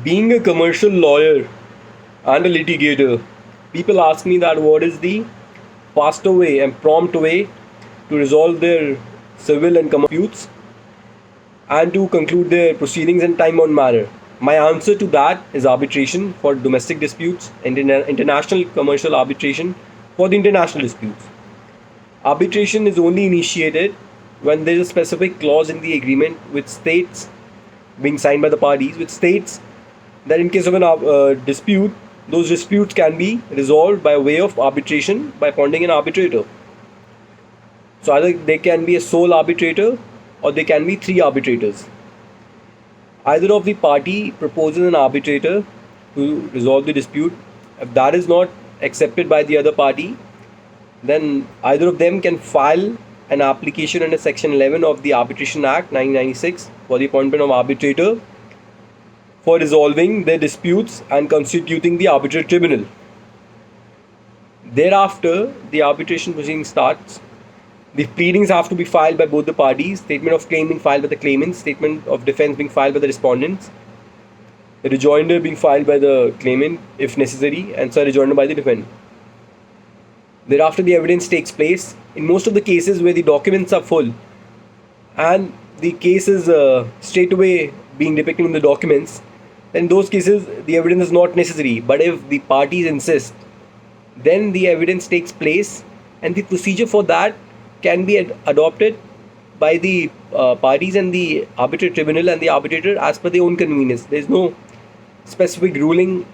Being a commercial lawyer and a litigator, people ask me that what is the faster way and prompt way to resolve their civil and commercial disputes and to conclude their proceedings in time-bound manner. My answer to that is arbitration for domestic disputes and international commercial arbitration for the international disputes. Arbitration is only initiated when there is a specific clause in the agreement which states, being signed by the parties, which states that in case of a dispute, those disputes can be resolved by way of arbitration by appointing an arbitrator. So either they can be a sole arbitrator or they can be three arbitrators. Either of the party proposes an arbitrator to resolve the dispute. If that is not accepted by the other party, then either of them can file an application under Section 11 of the Arbitration Act 1996 for the appointment of arbitrator for resolving their disputes and constituting the arbitral tribunal. Thereafter, the arbitration proceeding starts. The pleadings have to be filed by both the parties, statement of claim being filed by the claimants, statement of defense being filed by the respondents, the rejoinder being filed by the claimant if necessary, and so rejoinder by the defendant. Thereafter, the evidence takes place. In most of the cases where the documents are full and the case is straight away being depicted in the documents, then in those cases the evidence is not necessary. But if the parties insist, then the evidence takes place, and the procedure for that can be adopted by the parties and the arbitral tribunal and the arbitrator as per their own convenience. There is no specific ruling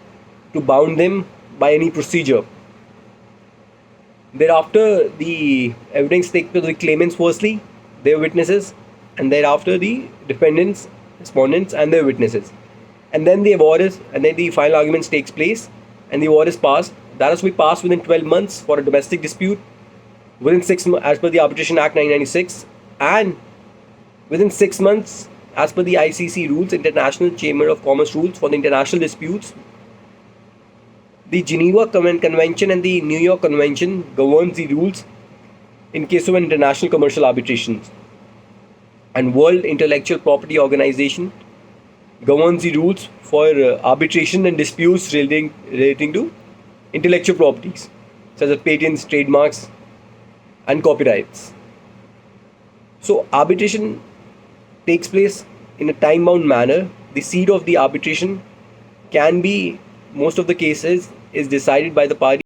to bound them by any procedure. Thereafter, the evidence takes to the claimants firstly, their witnesses, and thereafter the defendants, respondents, and their witnesses. And then the award is, and then the final arguments takes place, and the award is passed. That is to be passed within 12 months for a domestic dispute, within 6 months as per the Arbitration Act 1996, and within 6 months as per the ICC rules, International Chamber of Commerce rules for the international disputes. The Geneva Convention and the New York Convention governs the rules in case of an international commercial arbitrations. And World Intellectual Property Organization governs the rules for arbitration and disputes relating to intellectual properties, such as patents, trademarks, and copyrights. So arbitration takes place in a time-bound manner. The seat of the arbitration can be, most of the cases, is decided by the party